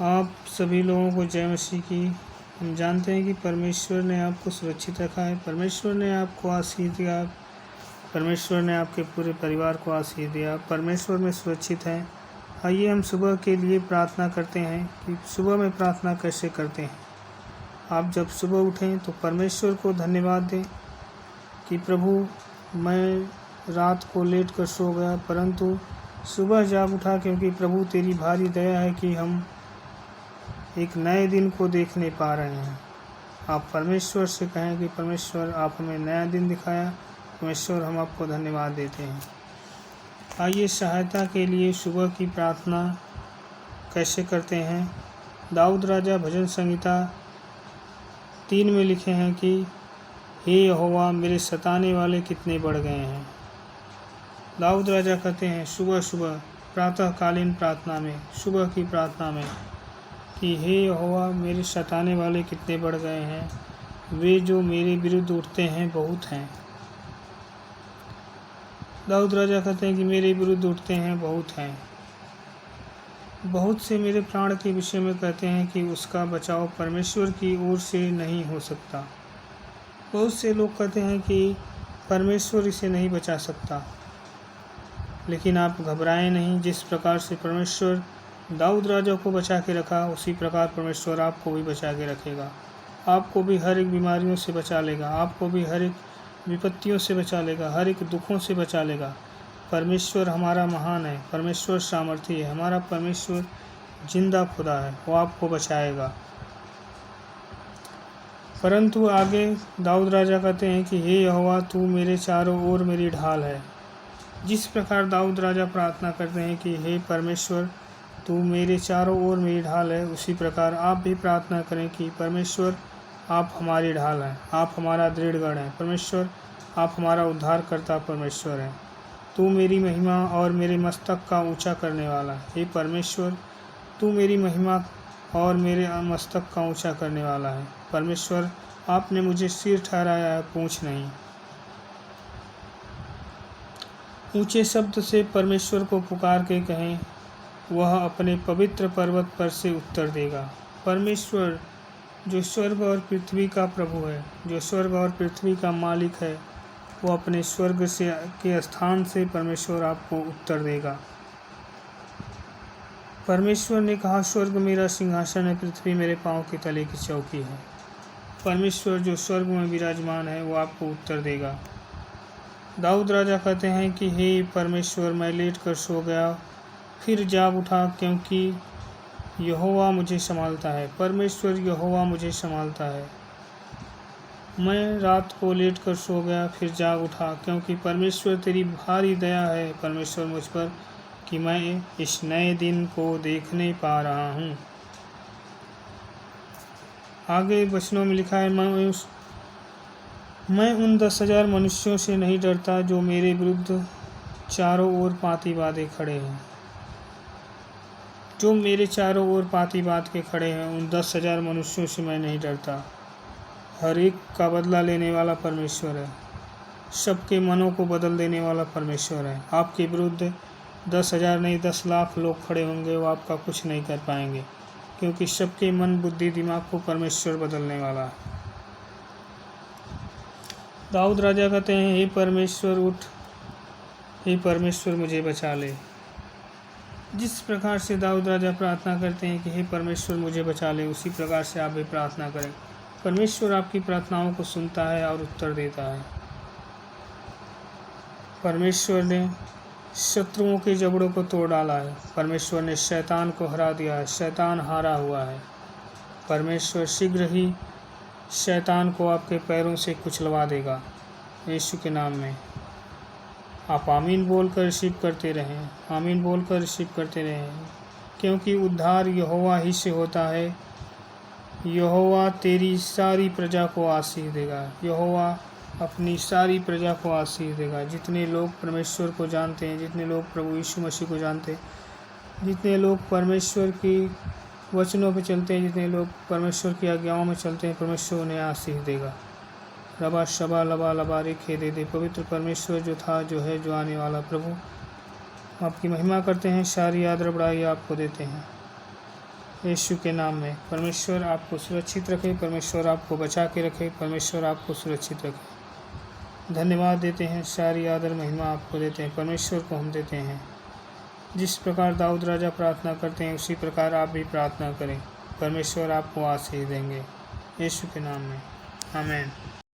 आप सभी लोगों को जय मसीह की। हम जानते हैं कि परमेश्वर ने आपको सुरक्षित रखा है, परमेश्वर ने आपको आशीष दिया, परमेश्वर ने आपके पूरे परिवार को आशीष दिया, परमेश्वर में सुरक्षित हैं। आइए हम सुबह के लिए प्रार्थना करते हैं कि सुबह में प्रार्थना कैसे करते हैं। आप जब सुबह उठें तो परमेश्वर को धन्यवाद दें कि प्रभु, मैं रात को लेट कर सो गया परंतु सुबह जाग उठा, क्योंकि प्रभु तेरी भारी दया है कि हम एक नए दिन को देखने पा रहे हैं। आप परमेश्वर से कहें कि परमेश्वर, आप हमें नया दिन दिखाया। परमेश्वर, हम आपको धन्यवाद देते हैं। आइए सहायता के लिए सुबह की प्रार्थना कैसे करते हैं। दाऊद राजा भजन संहिता 3 में लिखे हैं कि हे यहोवा, मेरे सताने वाले कितने बढ़ गए हैं। दाऊद राजा कहते हैं सुबह सुबह प्रातःकालीन प्रार्थना में, सुबह की प्रार्थना में, कि हे यहोवा, मेरे सताने वाले कितने बढ़ गए हैं, वे जो मेरे विरुद्ध उठते हैं बहुत हैं। दाऊद राजा कहते हैं कि मेरे विरुद्ध उठते हैं बहुत हैं। बहुत से मेरे प्राण के विषय में कहते हैं कि उसका बचाव परमेश्वर की ओर से नहीं हो सकता। बहुत से लोग कहते हैं कि परमेश्वर इसे नहीं बचा सकता, लेकिन आप घबराएं नहीं। जिस प्रकार से परमेश्वर दाऊद राजा को बचा के रखा, उसी प्रकार परमेश्वर आपको भी बचा के रखेगा। आपको भी हर एक बीमारियों से बचा लेगा, आपको भी हर एक विपत्तियों से बचा लेगा, हर एक दुखों से बचा लेगा। परमेश्वर हमारा महान है, परमेश्वर सामर्थी है, हमारा परमेश्वर जिंदा खुदा है, वो आपको बचाएगा। परंतु आगे दाऊद राजा कहते हैं कि हे यहोवा, तू मेरे चारों ओर मेरी ढाल है। जिस प्रकार दाऊद राजा प्रार्थना करते हैं कि हे परमेश्वर, तू मेरे चारों ओर मेरी ढाल है, उसी प्रकार आप भी प्रार्थना करें कि परमेश्वर, आप हमारी ढाल हैं, आप हमारा दृढ़गढ़ हैं। परमेश्वर, आप हमारा उद्धारकर्ता परमेश्वर हैं। तू मेरी महिमा और मेरे मस्तक का ऊंचा करने वाला है। हे परमेश्वर, तू मेरी महिमा और मेरे मस्तक का ऊंचा करने वाला है। परमेश्वर, आपने मुझे सिर ठहराया है, पूँछ नहीं। ऊंचे शब्द से परमेश्वर को पुकार के कहें, वह अपने पवित्र पर्वत पर से उत्तर देगा। परमेश्वर जो स्वर्ग और पृथ्वी का प्रभु है, जो स्वर्ग और पृथ्वी का मालिक है, वो अपने स्वर्ग से के स्थान से परमेश्वर आपको उत्तर देगा। परमेश्वर ने कहा, स्वर्ग मेरा सिंहासन है, पृथ्वी मेरे पाँव के तले की चौकी है। परमेश्वर जो स्वर्ग में विराजमान है, वो आपको उत्तर देगा। दाऊद राजा कहते हैं कि हे परमेश्वर, मैं लेट कर सो गया फिर जाग उठा, क्योंकि यहोवा मुझे संभालता है। परमेश्वर यहोवा मुझे संभालता है। मैं रात को लेट कर सो गया फिर जाग उठा, क्योंकि परमेश्वर तेरी भारी दया है परमेश्वर मुझ पर, कि मैं इस नए दिन को देखने पा रहा हूँ। आगे वचनों में लिखा है, मैं उन 10,000 मनुष्यों से नहीं डरता जो मेरे विरुद्ध चारों ओर पाती बांधे खड़े हैं। जो मेरे चारों ओर पाती बांध के खड़े हैं, उन 10,000 मनुष्यों से मैं नहीं डरता। हर एक का बदला लेने वाला परमेश्वर है, सबके मनों को बदल देने वाला परमेश्वर है। आपके विरुद्ध 10,000 नहीं 10 लाख लोग खड़े होंगे, वो आपका कुछ नहीं कर पाएंगे, क्योंकि सबके मन, बुद्धि, दिमाग को परमेश्वर बदलने वाला है। दाऊद राजा कहते हैं, हे परमेश्वर उठ, हे परमेश्वर मुझे बचा ले। जिस प्रकार से दाऊद राजा प्रार्थना करते हैं कि हे परमेश्वर मुझे बचा ले, उसी प्रकार से आप भी प्रार्थना करें। परमेश्वर आपकी प्रार्थनाओं को सुनता है और उत्तर देता है। परमेश्वर ने शत्रुओं के जबड़ों को तोड़ डाला है। परमेश्वर ने शैतान को हरा दिया है, शैतान हारा हुआ है। परमेश्वर शीघ्र ही शैतान को आपके पैरों से कुचलवा देगा, यीशु के नाम में। आप आमीन बोलकर रिसीव करते रहें, आमीन बोलकर रिसीव करते रहें, क्योंकि उद्धार यहोवा ही से होता है। यहोवा तेरी सारी प्रजा को आशीष देगा, यहोवा अपनी सारी प्रजा को आशीष देगा। जितने लोग परमेश्वर को जानते हैं, जितने लोग प्रभु यीशु मसीह को जानते हैं, जितने लोग परमेश्वर की वचनों पे चलते हैं, जितने लोग परमेश्वर की आज्ञाओं में चलते हैं, परमेश्वर उन्हें आशीष देगा। रबा शबा लबा लबा रेखे दे दे। पवित्र परमेश्वर जो था, जो है, जो आने वाला प्रभु, आपकी महिमा करते हैं, सारी आदर बड़ाई आपको देते हैं। यीशु के नाम में। परमेश्वर आपको सुरक्षित रखे, परमेश्वर आपको बचा के रखे, परमेश्वर आपको सुरक्षित रखे। धन्यवाद देते हैं, सारी आदर महिमा आपको देते हैं, परमेश्वर को हम देते हैं। जिस प्रकार दाऊद राजा प्रार्थना करते हैं उसी प्रकार आप भी प्रार्थना करें, परमेश्वर आपको आशीष देंगे। यीशु के नाम में आमीन।